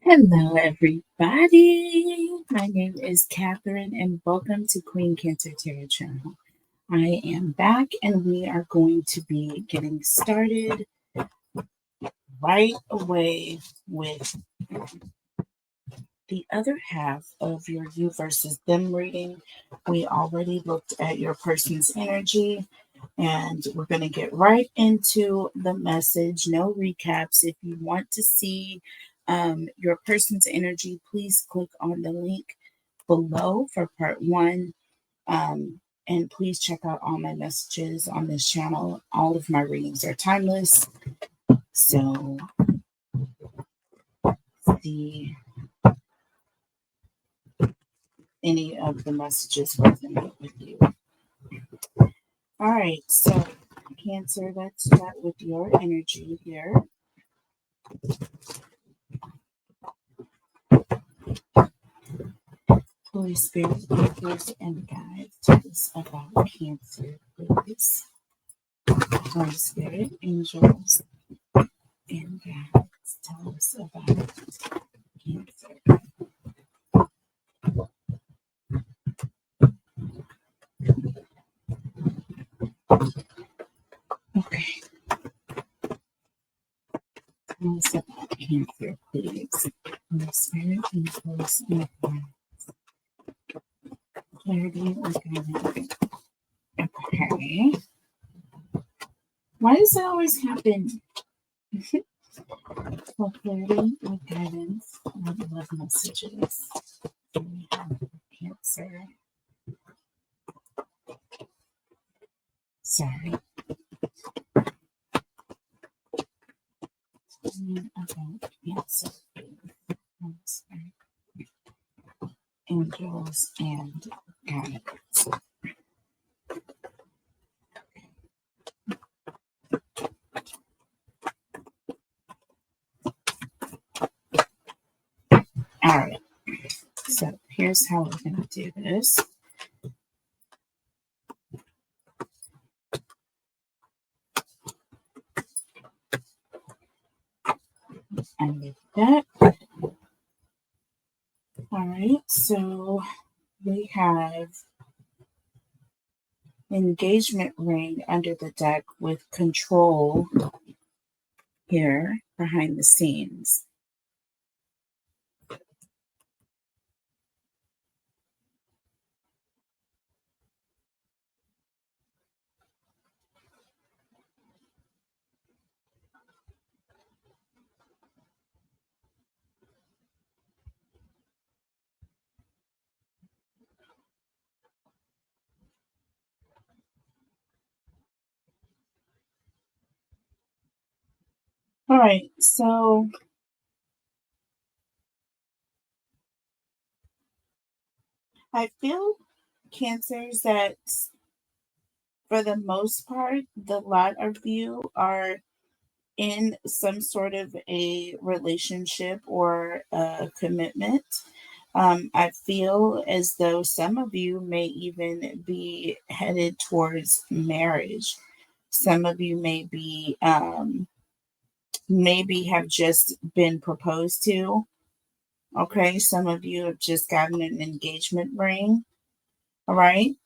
Hello, everybody. My name is Catherine, and welcome to Queen Cancer Tarot Channel. I am back, and we are going to be getting started right away with the other half of your you versus them reading. We already looked at your person's energy, and we're going to get right into the message. No recaps. If you want to see your person's energy, please click on the link below for part one. And please check out all my messages on this channel. All of my readings are timeless. So, see any of the messages resonate with you. All right, so Cancer, let's start with your energy here. Holy Spirit, angels, and guides, tell us about Cancer, please. Holy Spirit, angels, and guides, tell us about Cancer. Okay. Tell us about Cancer, please. Holy Spirit, angels, and guides. Clarity or guidance. Okay. Why does that always happen? For clarity or guidance, I love messages. We have Cancer. Sorry. About Cancer. Angels and guides. All right. So here's how we're going to do this. And with that, all right, so we have engagement ring under the deck with control here behind the scenes. All right, so I feel, Cancers, that for the most part, the lot of you are in some sort of a relationship or a commitment. I feel as though some of you may even be headed towards marriage. Some of you may be, maybe have just been proposed to. Okay, some of you have just gotten an engagement ring. All right.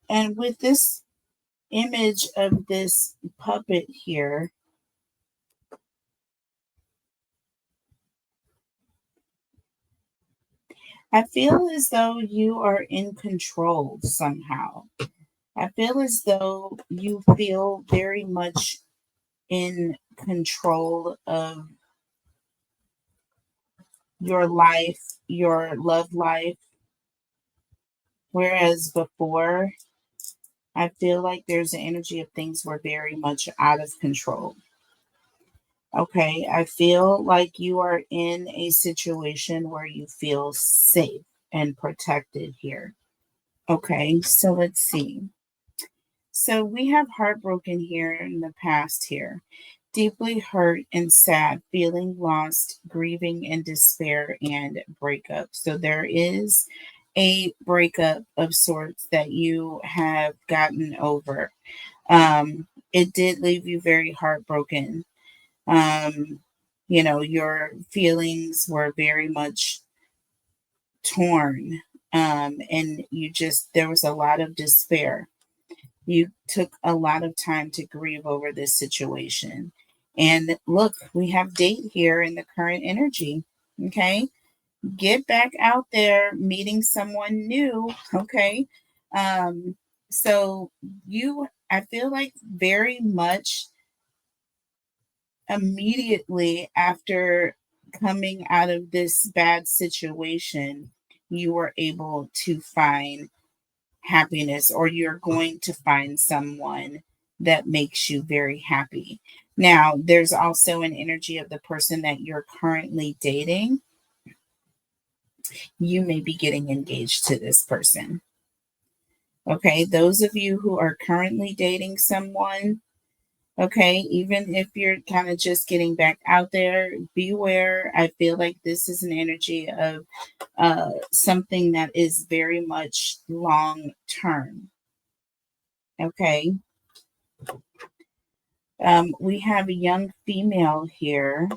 And with this image of this puppet here, I feel as though you are in control somehow. I feel as though you feel very much in control of your life, your love life. Whereas before, I feel like there's an energy of things were very much out of control. Okay, I feel like you are in a situation where you feel safe and protected here. Okay, so let's see. So we have heartbroken here in the past here. Deeply hurt and sad, feeling lost, grieving and despair and breakup. So there is a breakup of sorts that you have gotten over. It did leave you very heartbroken. Um, your feelings were very much torn. And there was a lot of despair. You took a lot of time to grieve over this situation. And look, we have date here in the current energy. Okay. Get back out there meeting someone new. Okay. Um, so I feel like very much immediately after coming out of this bad situation, you were able to find happiness, or you're going to find someone that makes you very happy. Now, there's also an energy of the person that you're currently dating. You may be getting engaged to this person. Okay, those of you who are currently dating someone, okay, even if you're kind of just getting back out there, beware. I feel like this is an energy of something that is very much long term. Okay. We have a young female here.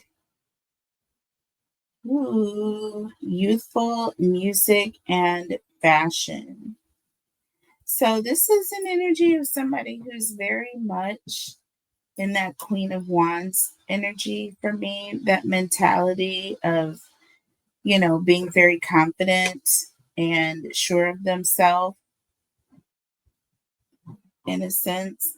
Ooh, youthful music and fashion. So this is an energy of somebody who's very much in that Queen of Wands energy for me, that mentality of, being very confident and sure of themselves in a sense.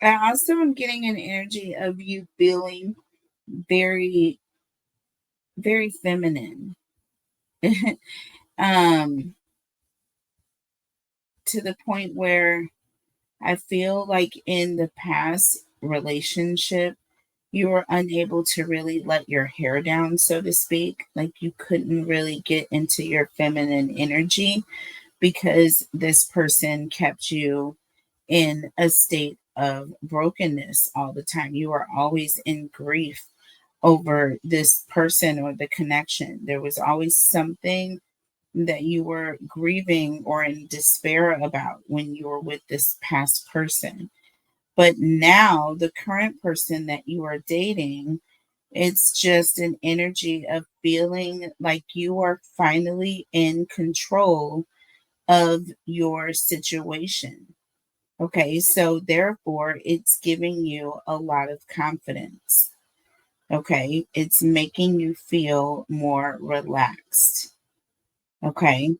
I also am getting an energy of you feeling very, very feminine. um, to the point where I feel like in the past relationship, you were unable to really let your hair down, so to speak. Like you couldn't really get into your feminine energy because this person kept you in a state of brokenness all the time. You were always in grief over this person or the connection. There was always something that you were grieving or in despair about when you were with this past person. But now, the current person that you are dating, it's just an energy of feeling like you are finally in control of your situation. Okay, so therefore, it's giving you a lot of confidence. Okay, it's making you feel more relaxed. Okay,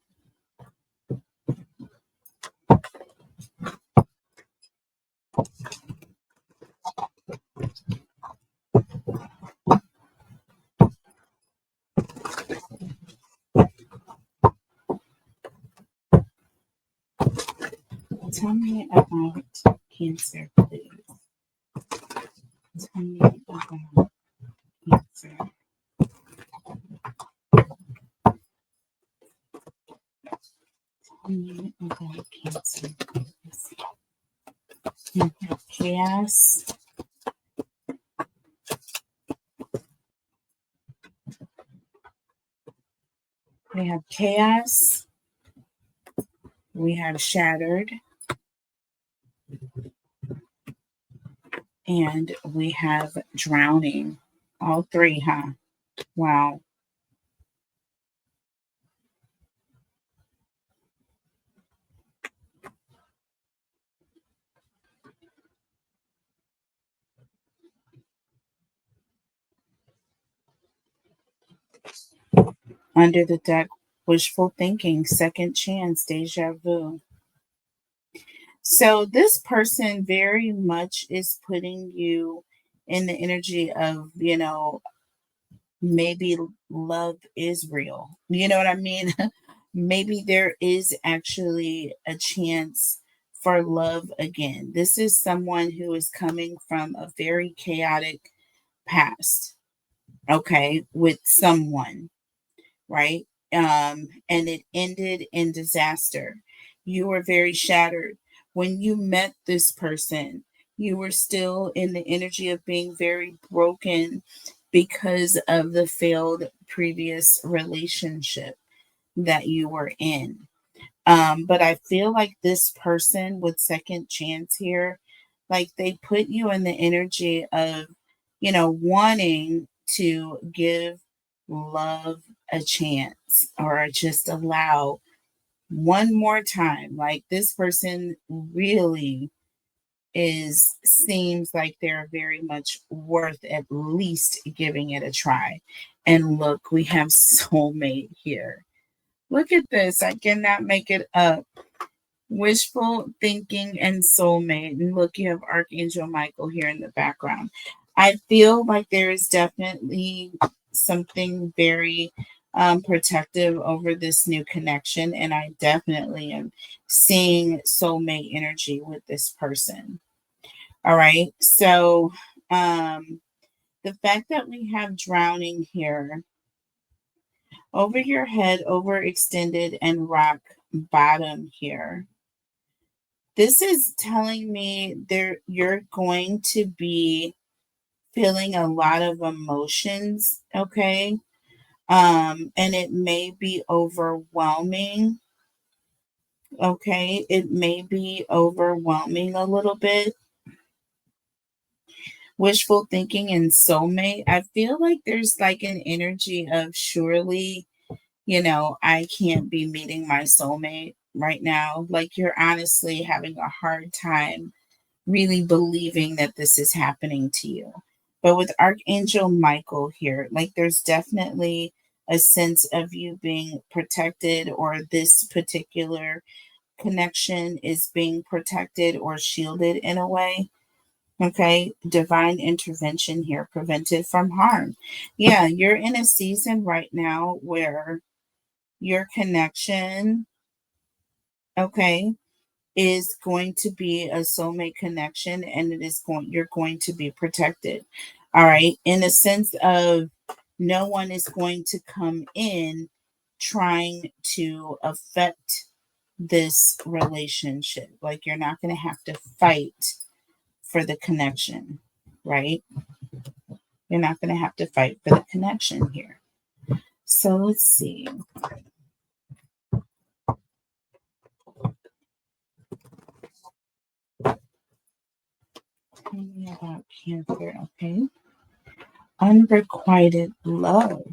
tell me about Cancer, please. Tell me about Cancer. Tell me about Cancer, please. We have chaos. We have chaos. We have shattered. And we have drowning. All three, huh? Wow. Under the deck, wishful thinking, second chance, deja vu. So this person very much is putting you in the energy of, maybe love is real. You know what I mean? Maybe there is actually a chance for love again. This is someone who is coming from a very chaotic past, okay, with someone, right? And it ended in disaster. You were very shattered. when you met this person, you were still in the energy of being very broken because of the failed previous relationship that you were in. But I feel like this person with second chance here, like they put you in the energy of, wanting to give love a chance or just allow one more time. Like this person really seems like they're very much worth at least giving it a try. And look, we have soulmate here. Look at this. I cannot make it up. Wishful thinking and soulmate. And look, you have Archangel Michael here in the background. I feel like there is definitely something very protective over this new connection. And I definitely am seeing soulmate energy with this person. All right. So the fact that we have drowning here over your head, overextended, and rock bottom here. This is telling me you're going to be feeling a lot of emotions, okay? And it may be overwhelming, okay? It may be overwhelming a little bit. Wishful thinking and soulmate. I feel like there's like an energy of surely, I can't be meeting my soulmate right now. Like you're honestly having a hard time really believing that this is happening to you. But with Archangel Michael here, like there's definitely a sense of you being protected, or this particular connection is being protected or shielded in a way. Okay, divine intervention here, prevented from harm. Yeah, you're in a season right now where your connection, okay, is going to be a soulmate connection, and you're going to be protected. All right, in a sense of no one is going to come in trying to affect this relationship. Like you're not going to have to fight for the connection, right? You're not going to have to fight for the connection here. So let's see. Tell me about Cancer, okay? Unrequited love.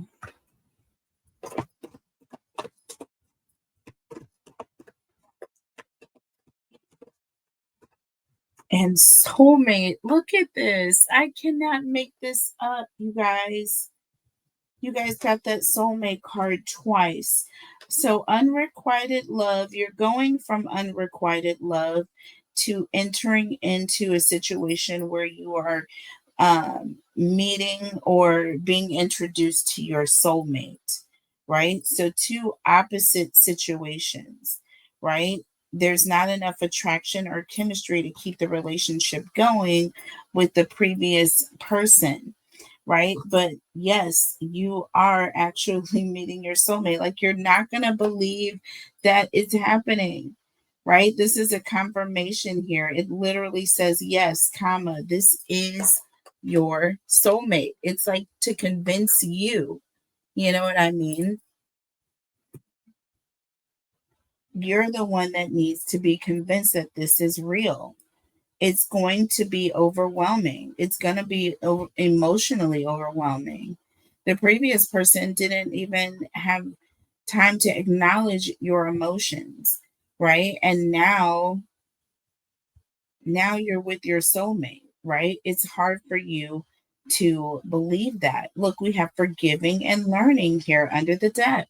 And soulmate, look at this. I cannot make this up, you guys. You guys got that soulmate card twice. So, unrequited love, you're going from unrequited love to entering into a situation where you are meeting or being introduced to your soulmate, right? So, two opposite situations, right? There's not enough attraction or chemistry to keep the relationship going with the previous person, right? But yes, you are actually meeting your soulmate. Like you're not going to believe that it's happening, right? This is a confirmation here. It literally says, yes, comma, this is your soulmate. It's like to convince you, you know what I mean? You're the one that needs to be convinced that this is real. It's going to be overwhelming. It's going to be emotionally overwhelming. The previous person didn't even have time to acknowledge your emotions, right? And now you're with your soulmate, right? It's hard for you to believe that. Look, we have forgiving and learning here under the deck.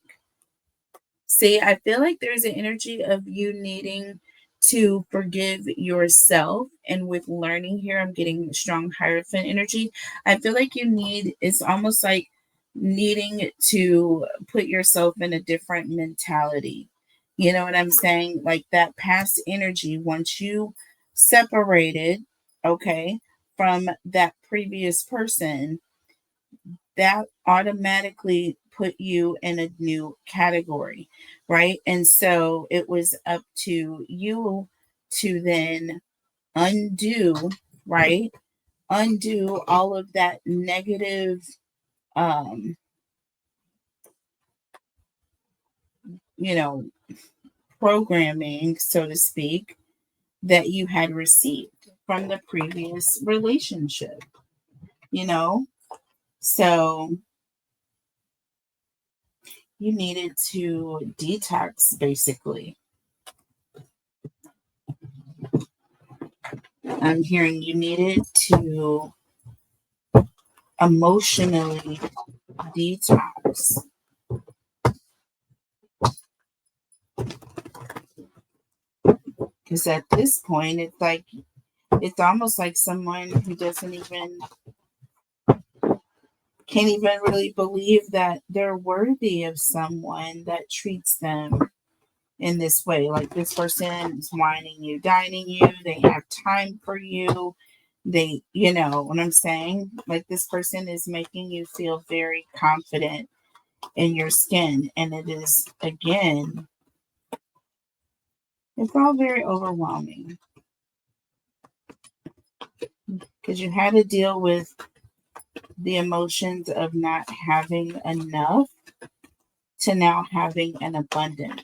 See, I feel like there's an energy of you needing to forgive yourself. And with learning here, I'm getting strong Hierophant energy. I feel like it's almost like needing to put yourself in a different mentality. You know what I'm saying? Like that past energy, once you separated, okay, from that previous person, that automatically put you in a new category, right? And so it was up to you to then undo, right? Undo all of that negative, um, you know, programming, so to speak, that you had received from the previous relationship, you know? So you needed to detox, basically. I'm hearing you needed to emotionally detox. Because at this point, it's almost like someone who doesn't even, can't even really believe that they're worthy of someone that treats them in this way. Like this person is whining you, dining you, they have time for you. They, you know what I'm saying? Like this person is making you feel very confident in your skin. And it is, again, it's all very overwhelming because you had to deal with the emotions of not having enough to now having an abundance,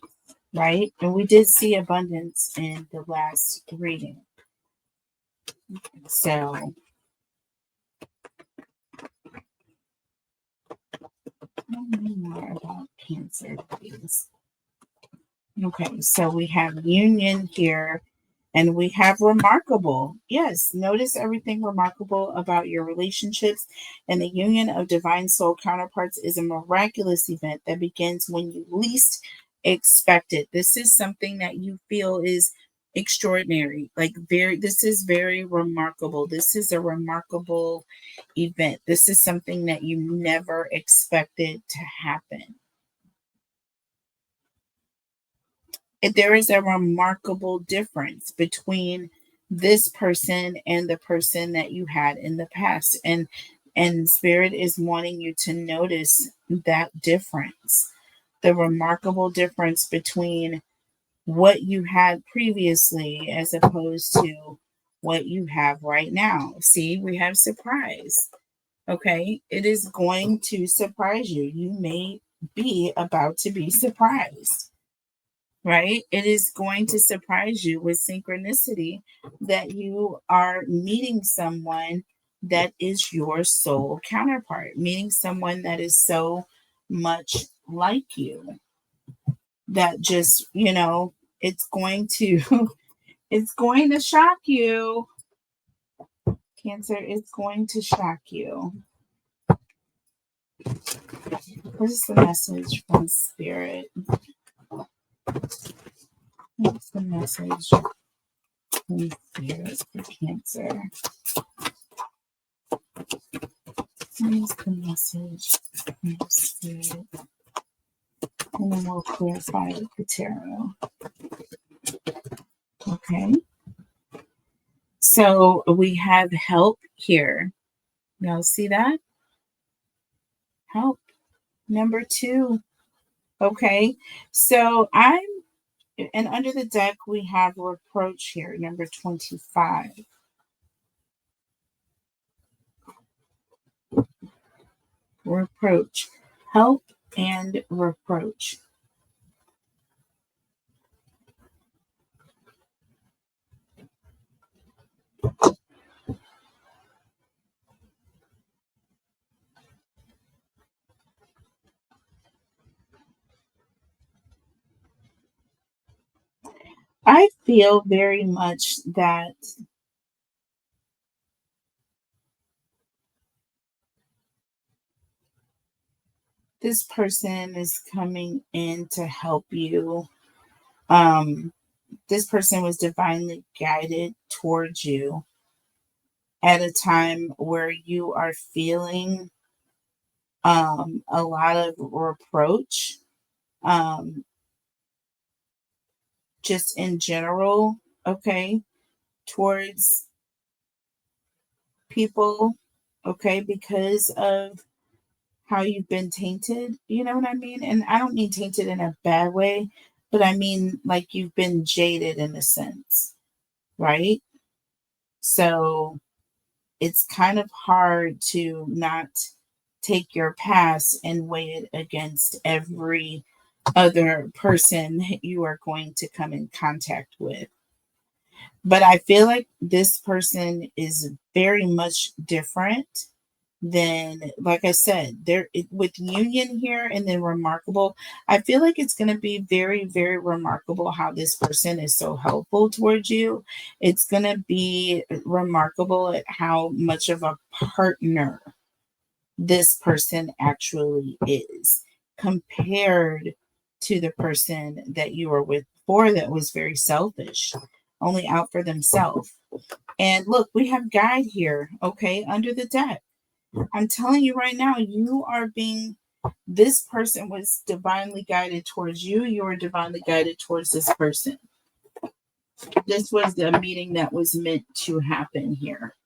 right? And we did see abundance in the last reading. So, tell me more about Cancer, please. Okay, so we have union here and we have remarkable. Yes, notice everything remarkable about your relationships. And the union of divine soul counterparts is a miraculous event that begins when you least expect it. This is something that you feel is extraordinary. Like this is very remarkable. This is a remarkable event. This is something that you never expected to happen. There is a remarkable difference between this person and the person that you had in the past, and spirit is wanting you to notice that difference, the remarkable difference between what you had previously as opposed to what you have right now. See, we have surprise. Okay, it is going to surprise you. You may be about to be surprised, right? It is going to surprise you with synchronicity that you are meeting someone that is your soul counterpart, meeting someone that is so much like you that just, it's going to it's going to shock you. Cancer, it's going to shock you. What is the message from spirit? What's the message from spirit for Cancer? What is the message from spirit? And then we'll clarify with the tarot. Okay. So we have help here. Y'all see that? Help. Number 2. Okay. So and under the deck, we have reproach here, number 25. Reproach. Help and reproach. I feel very much that this person is coming in to help you. This person was divinely guided towards you at a time where you are feeling a lot of reproach, um, just in general, okay, towards people, okay, because of how you've been tainted. You know what I mean? And I don't mean tainted in a bad way, but I mean like you've been jaded in a sense. right? So it's kind of hard to not take your past and weigh it against every other person that you are going to come in contact with. But I feel like this person is very much different than, like I said, with union here and then remarkable. I feel like it's going to be very, very remarkable how this person is so helpful towards you. It's going to be remarkable at how much of a partner this person actually is compared to the person that you were with before that was very selfish, only out for themselves. And look, we have guide here, okay, under the deck. I'm telling you right now, this person was divinely guided towards you. You were divinely guided towards this person. This was the meeting that was meant to happen here.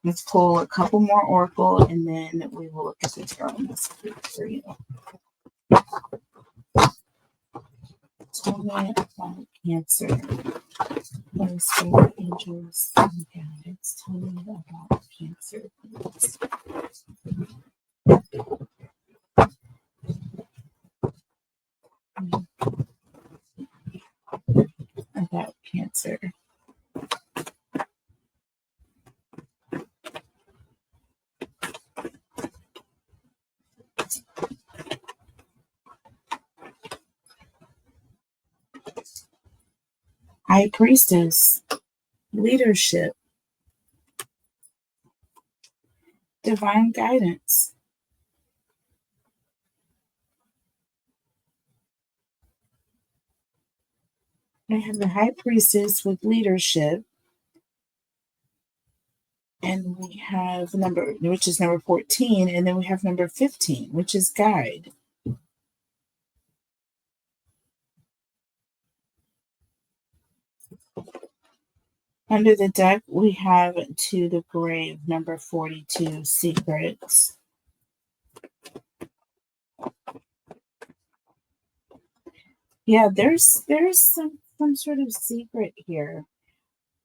Let's pull a couple more oracle and then we will look at the tarot messages for you. Tell me about Cancer. Holy Spirit, angels, and guides. Tell me about Cancer, please. About Cancer. High Priestess, leadership, divine guidance. I have the High Priestess with leadership, and we have which is number 14, and then we have number 15, which is guide. Under the deck, we have To the Grave, number 42, secrets. Yeah, there's some sort of secret here.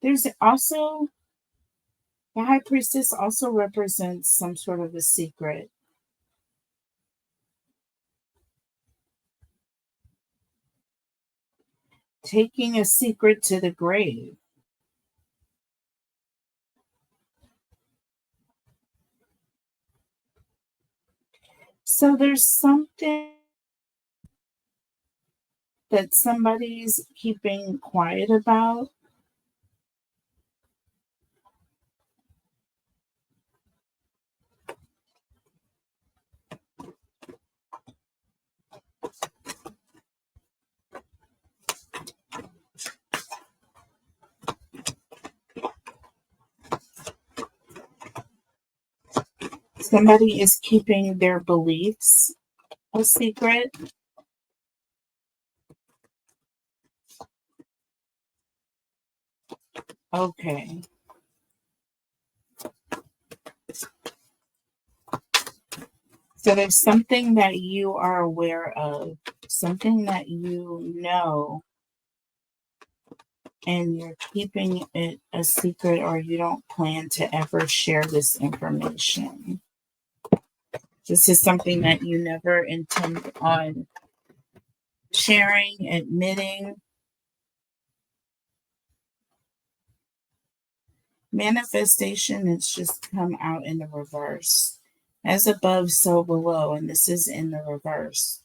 There's also the High Priestess also represents some sort of a secret. Taking a secret to the grave. So there's something that somebody's keeping quiet about. Somebody is keeping their beliefs a secret. Okay. So there's something that you are aware of, something that you know, and you're keeping it a secret, or you don't plan to ever share this information. This is something that you never intend on sharing, admitting. Manifestation, it's just come out in the reverse. As above, so below, and this is in the reverse.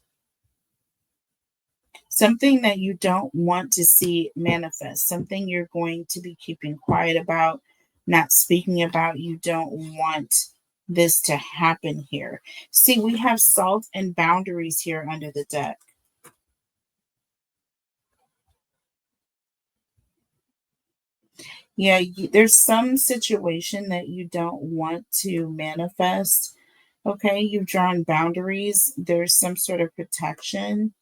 Something that you don't want to see manifest, something you're going to be keeping quiet about, not speaking about. You don't want this to happen here. See, we have salt and boundaries here under the deck. Yeah, there's some situation that you don't want to manifest. Okay, you've drawn boundaries. There's some sort of protection.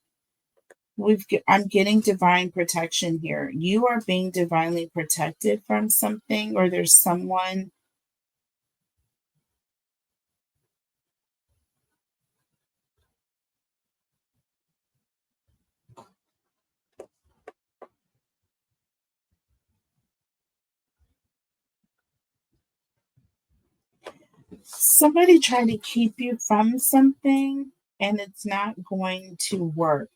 I'm getting divine protection here. You are being divinely protected from something, or there's someone. Somebody trying to keep you from something and it's not going to work.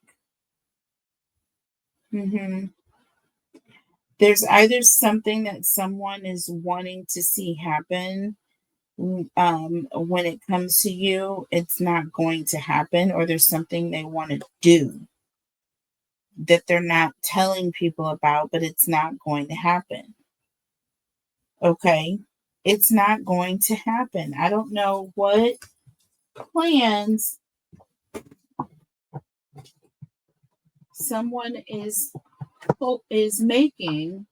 There's either something that someone is wanting to see happen. When it comes to you, it's not going to happen, or there's something they want to do that they're not telling people about, but it's not going to happen. Okay. It's not going to happen. I don't know what plans someone is making,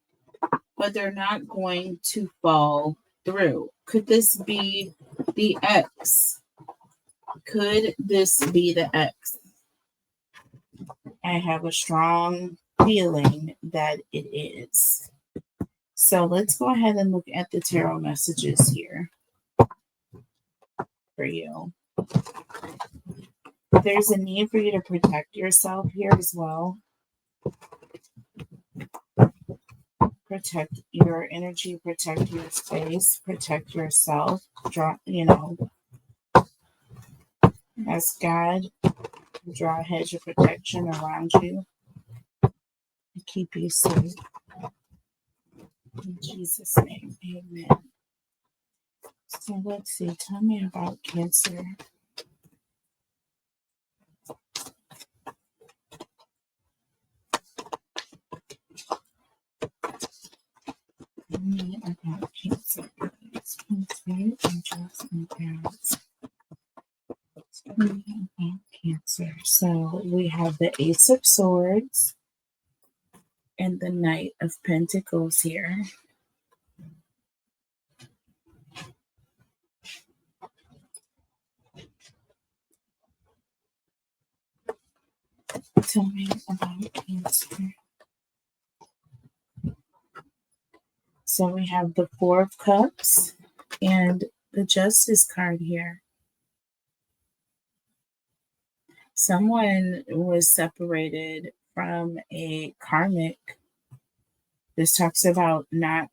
but they're not going to fall through. Could this be the X? Could this be the X? I have a strong feeling that it is. So let's go ahead and look at the tarot messages here for you. There's a need for you to protect yourself here as well. Protect your energy, protect your space, protect yourself. Ask God to draw a hedge of protection around you and keep you safe. In Jesus' name, amen. So let's see. Tell me about Cancer. Tell me about Cancer. Cancer. So we have the Ace of Swords and the Knight of Pentacles here. Tell me about Cancer. So we have the Four of Cups and the Justice card here. Someone was separated from a karmic. This talks about not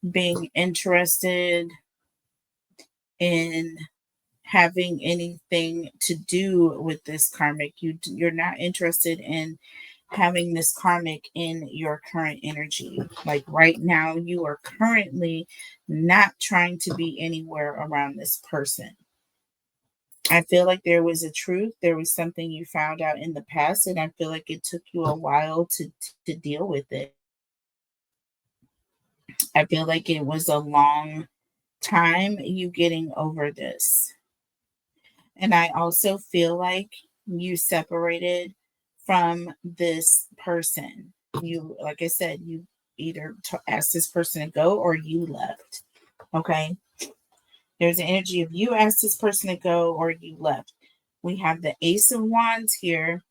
being interested in having anything to do with this karmic. You're not interested in having this karmic in your current energy. Like right now, you are currently not trying to be anywhere around this person. I feel like there was a truth. There was something you found out in the past, and I feel like it took you a while to deal with it. I feel like it was a long time you getting over this. And I also feel like you separated from this person. You, like I said, you either asked this person to go or you left. Okay. There's an energy of you asked this person to go or you left. We have the Ace of Wands here.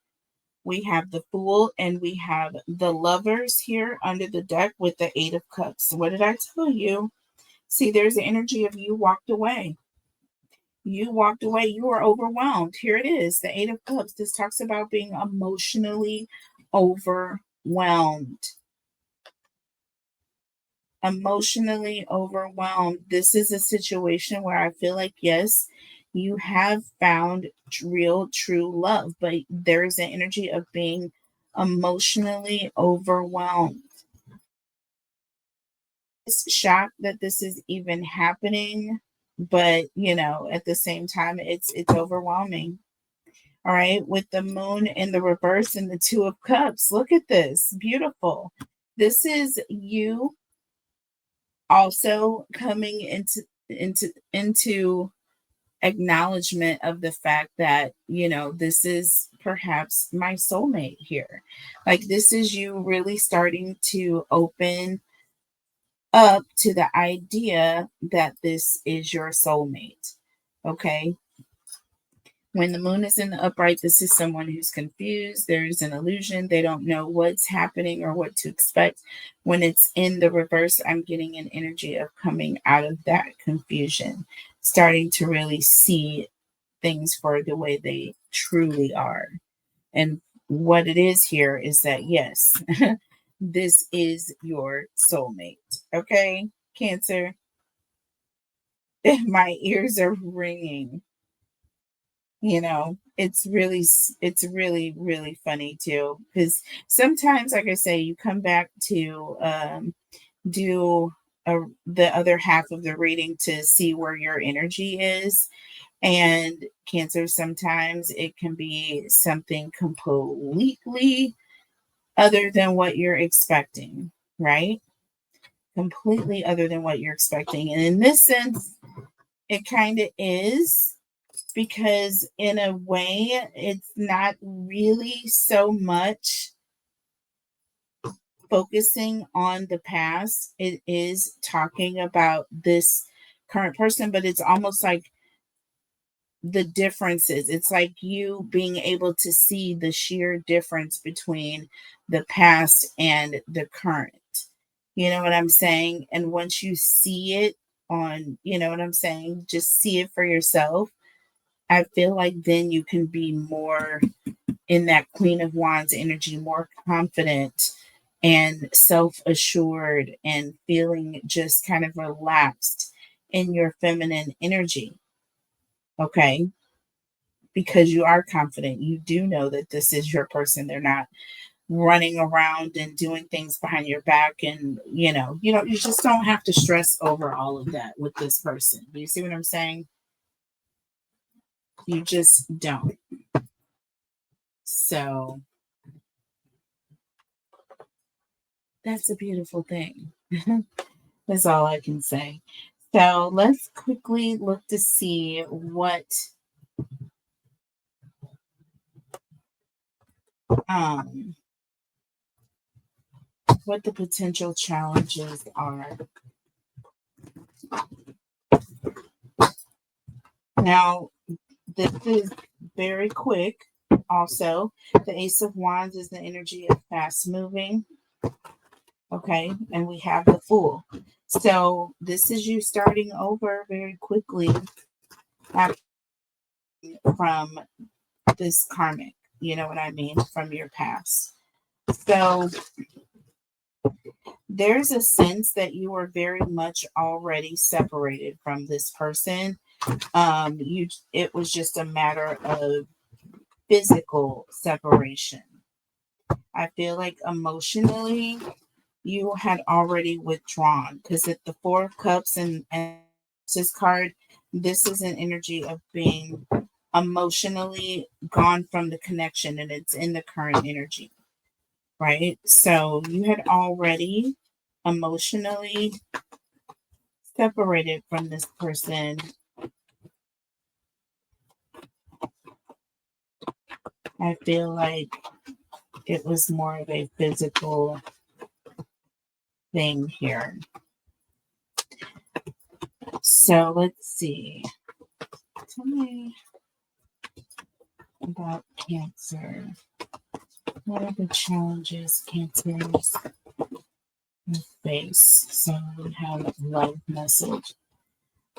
We have the Fool and we have the Lovers here under the deck with the Eight of Cups. What did I tell you? See, there's the energy of you walked away. You walked away. You were overwhelmed. Here it is, the Eight of Cups. This talks about being emotionally overwhelmed. Emotionally overwhelmed. This is a situation where I feel like, yes, you have found real, true love, but there's an energy of being emotionally overwhelmed. It's shocked that this is even happening, but at the same time, it's overwhelming. All right, with the Moon in the reverse and the Two of Cups. Look at this. Beautiful. This is you also coming into acknowledgement of the fact that this is perhaps my soulmate here. Like, this is you really starting to open up to the idea that this is your soulmate. Okay. When the moon is in the upright, this is someone who's confused. There's an illusion. They don't know what's happening or what to expect. When it's in the reverse, I'm getting an energy of coming out of that confusion, starting to really see things for the way they truly are. And what it is here is that, yes, this is your soulmate. Okay, Cancer? My ears are ringing. You know, it's really, really funny too. Because sometimes, like I say, you come back to do the other half of the reading to see where your energy is. And Cancer, sometimes it can be something completely other than what you're expecting, right? Completely other than what you're expecting. And in this sense, it kind of is, because in a way, it's not really so much focusing on the past. It is talking about this current person, but it's almost like the differences. It's like you being able to see the sheer difference between the past and the current. You know what I'm saying? And once you see it on, you know what I'm saying? Just see it for yourself. I feel like then you can be more in that Queen of Wands energy, more confident and self assured and feeling just kind of relaxed in your feminine energy. Okay. Because you are confident. You do know that this is your person. They're not running around and doing things behind your back. And, you just don't have to stress over all of that with this person. You see what I'm saying? You just don't. So that's a beautiful thing. That's all I can say. So let's quickly look to see um what the potential challenges are. Now, this is very quick. Also, the Ace of Wands is the energy of fast moving. Okay, and we have the Fool. So this is you starting over very quickly from this karmic. You know what I mean? From your past. So there's a sense that you are very much already separated from this person. It was just a matter of physical separation. I feel like emotionally you had already withdrawn, because at the Four of Cups and this card, this is an energy of being emotionally gone from the connection, and it's in the current energy, right? So you had already emotionally separated from this person. I feel like it was more of a physical thing here. So let's see. Tell me about Cancer. What are the challenges Cancers face? So we have love message.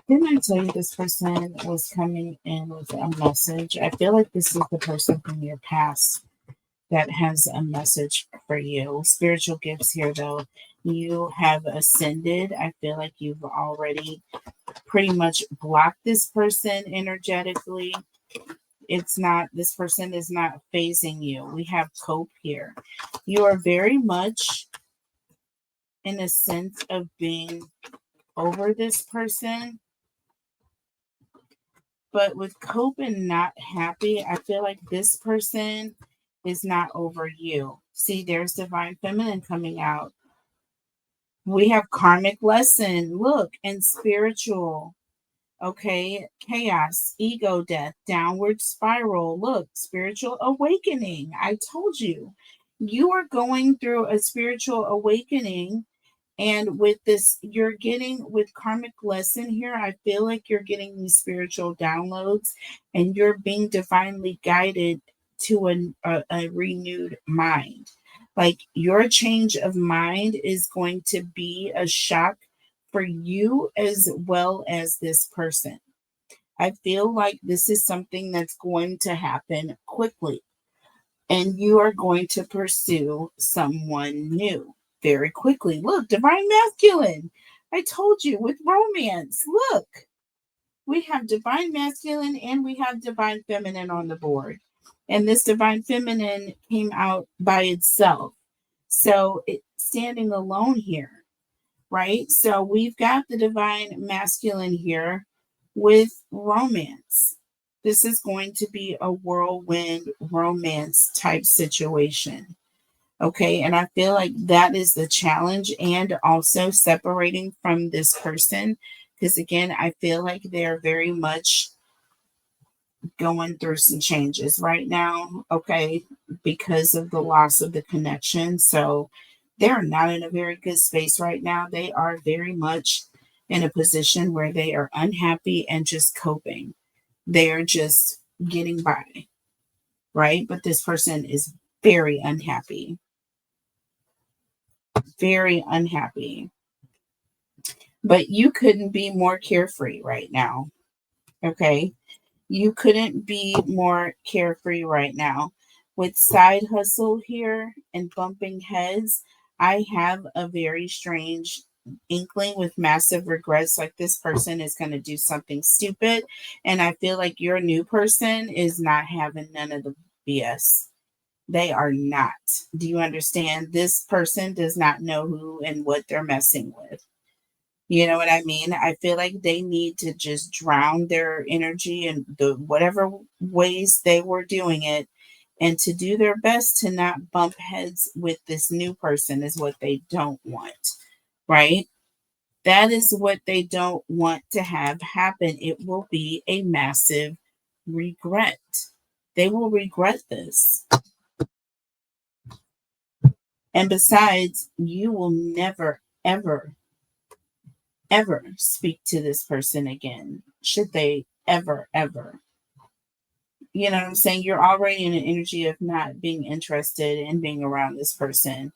Didn't I tell you this person was coming in with a message? I feel like this is the person from your past that has a message for you. Spiritual gifts here, though. You have ascended. I feel like you've already pretty much blocked this person energetically. This person is not phasing you. We have cope here. You are very much in a sense of being over this person, but with cope and not happy, I feel like this person is not over you. See, there's divine feminine coming out. We have karmic lesson, look, and spiritual. Okay, chaos, ego death, downward spiral. Look, spiritual awakening. I told you, you are going through a spiritual awakening. And with this, you're getting with karmic lesson here, I feel like you're getting these spiritual downloads and you're being divinely guided to a renewed mind. Like your change of mind is going to be a shock for you as well as this person. I feel like this is something that's going to happen quickly, and you are going to pursue someone new very quickly. Look, divine masculine. I told you with romance. Look. we have divine masculine and we have divine feminine on the board. And this divine feminine came out by itself. So it's standing alone here, right? So we've got the divine masculine here with romance. This is going to be a whirlwind romance type situation. Okay. And I feel like that is the challenge, and also separating from this person. Because again, I feel like they're very much going through some changes right now. Okay. Because of the loss of the connection. So they're not in a very good space right now. They are very much in a position where they are unhappy and just coping. They are just getting by. Right. But this person is very unhappy. Very unhappy. But you couldn't be more carefree right now. Okay. You couldn't be more carefree right now. With side hustle here and bumping heads, I have a very strange inkling with massive regrets. Like this person is going to do something stupid. And I feel like your new person is not having none of the BS. They are not. Do you understand? This person does not know who and what they're messing with. You know what I mean? I feel like they need to just drown their energy in the whatever ways they were doing it, and to do their best to not bump heads with this new person is what they don't want, right? That is what they don't want to have happen. It will be a massive regret. They will regret this. And besides, you will never, ever ever speak to this person again, should they ever. You know what I'm saying? You're already in an energy of not being interested in being around this person.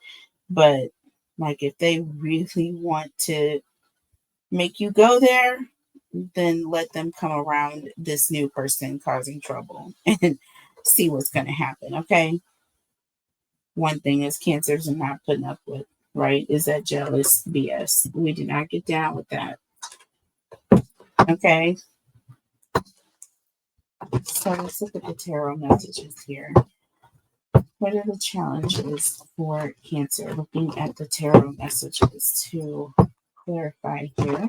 But like if they really want to make you go there, then let them come around this new person causing trouble and see what's going to happen. Okay. One thing is cancers are not putting up with, right? Is that jealous BS. We do not get down with that. Okay. So let's look at the tarot messages here. What are the challenges for Cancer? Looking at the tarot messages to clarify here.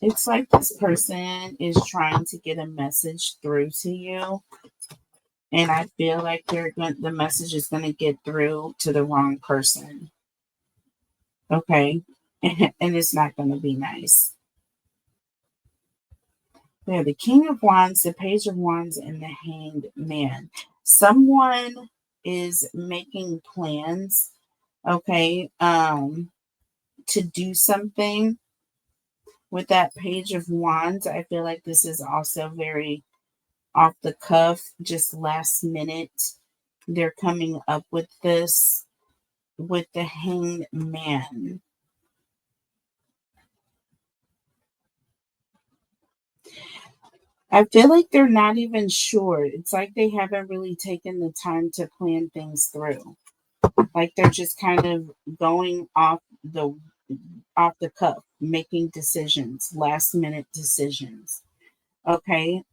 It's like this person is trying to get a message through to you. And I feel like the message is going to get through to the wrong person. Okay. And it's not going to be nice. We have the King of Wands, the Page of Wands, and the Hanged Man. Someone is making plans, okay, to do something with that Page of Wands. I feel like this is also very off the cuff, just last minute. They're coming up with this with the Hanged Man. I feel like they're not even sure. It's like they haven't really taken the time to plan things through. Like they're just kind of going off the cuff, making decisions, last minute decisions. Okay.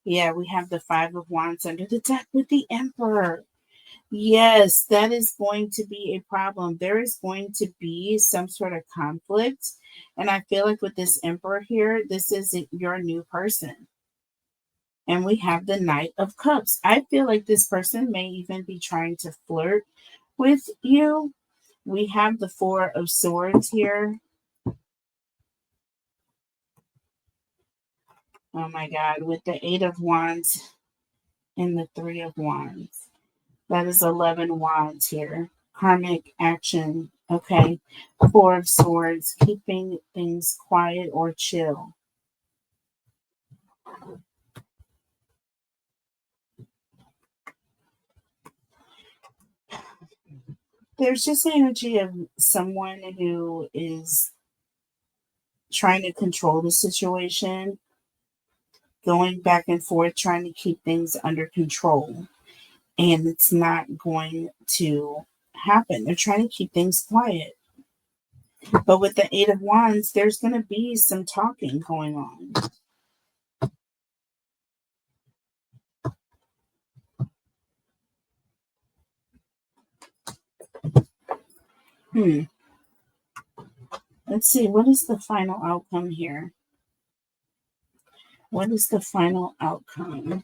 Yeah, we have the Five of Wands under the deck with the Emperor. Yes, that is going to be a problem. There is going to be some sort of conflict. And I feel like with this Emperor here, this isn't your new person. And we have the Knight of Cups. I feel like this person may even be trying to flirt with you. We have the Four of Swords here. Oh my God, with the Eight of Wands and the Three of Wands. That is 11 wands here. Karmic action. Okay. Four of Swords, keeping things quiet or chill. There's just energy of someone who is trying to control the situation. going back and forth, trying to keep things under control. And it's not going to happen. They're trying to keep things quiet. But with the Eight of Wands, there's going to be some talking going on. Let's see. What is the final outcome here? What is the final outcome?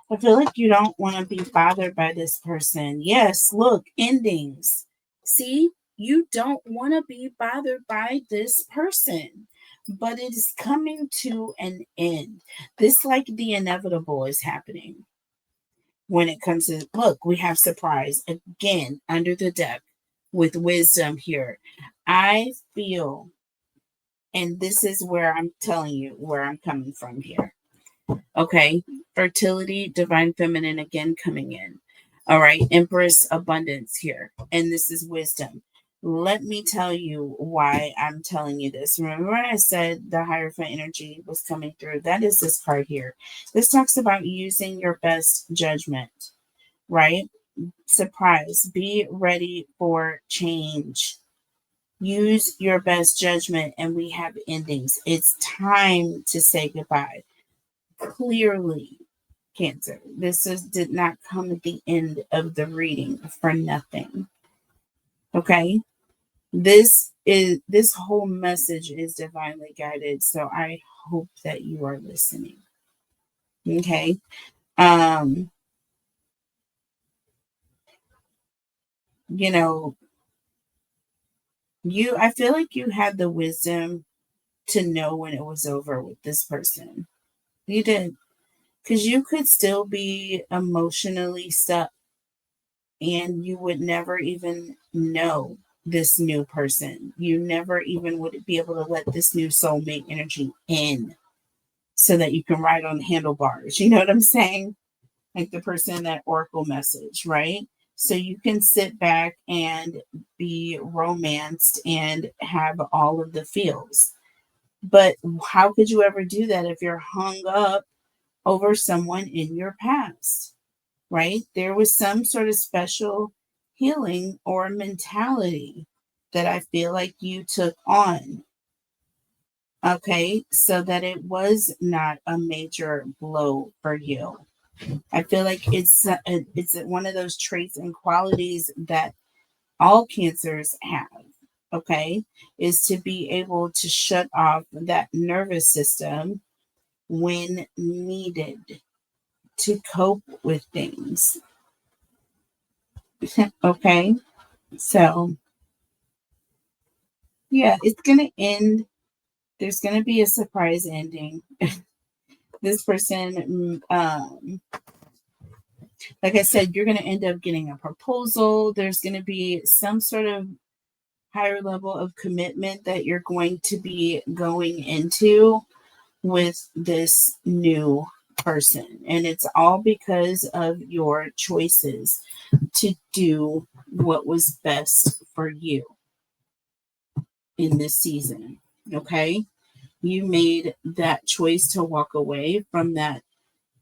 I feel like you don't want to be bothered by this person. Yes, look, endings. See, you don't want to be bothered by this person, but it is coming to an end. This, like the inevitable, is happening when it comes to, look, we have surprise again under the deck with wisdom here. I feel, and this is where I'm telling you where I'm coming from here. Okay, fertility, divine feminine again coming in. All right, Empress abundance here. And this is wisdom. Let me tell you why I'm telling you this. Remember when I said the Hierophant energy was coming through? That is this card here. This talks about using your best judgment, right? Surprise. Be ready for change. Use your best judgment, and we have endings. It's time to say goodbye. Clearly, Cancer, did not come at the end of the reading for nothing. Okay, this whole message is divinely guided, so I hope that you are listening. Okay, you know, I feel like you had the wisdom to know when it was over with this person. You did, because you could still be emotionally stuck and you would never even know this new person. You never even would be able to let this new soulmate energy in so that you can ride on the handlebars. You know what I'm saying? Like the person in that oracle message, right? So you can sit back and be romanced and have all of the feels. But how could you ever do that if you're hung up over someone in your past? Right? There was some sort of special healing or mentality that I feel like you took on. Okay, so that it was not a major blow for you. I feel like it's one of those traits and qualities that all cancers have. Okay, is to be able to shut off that nervous system when needed to cope with things. Okay, so yeah, it's gonna end. There's gonna be a surprise ending. This person, like I said, you're gonna end up getting a proposal. There's gonna be some sort of higher level of commitment that you're going to be going into with this new person. And it's all because of your choices to do what was best for you in this season. Okay. You made that choice to walk away from that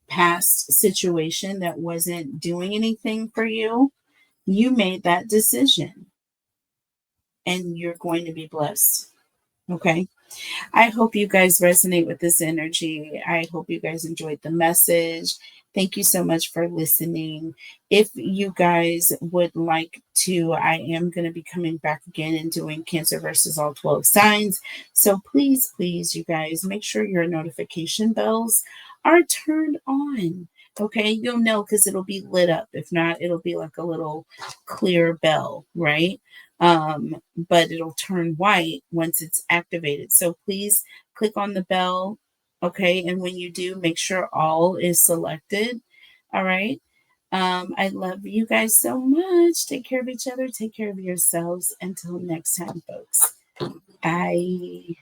past situation that wasn't doing anything for you. You made that decision and you're going to be blessed. Okay. I hope you guys resonate with this energy. I hope you guys enjoyed the message. Thank you so much for listening. If you guys would like to, I am going to be coming back again and doing Cancer versus all 12 signs. So please, please, you guys, make sure your notification bells are turned on. Okay, you'll know because it'll be lit up. If not, it'll be like a little clear bell, right? But it'll turn white once it's activated. So please click on the bell. Okay. And when you do, make sure all is selected. All right. I love you guys so much. Take care of each other. Take care of yourselves. Until next time, folks. Bye.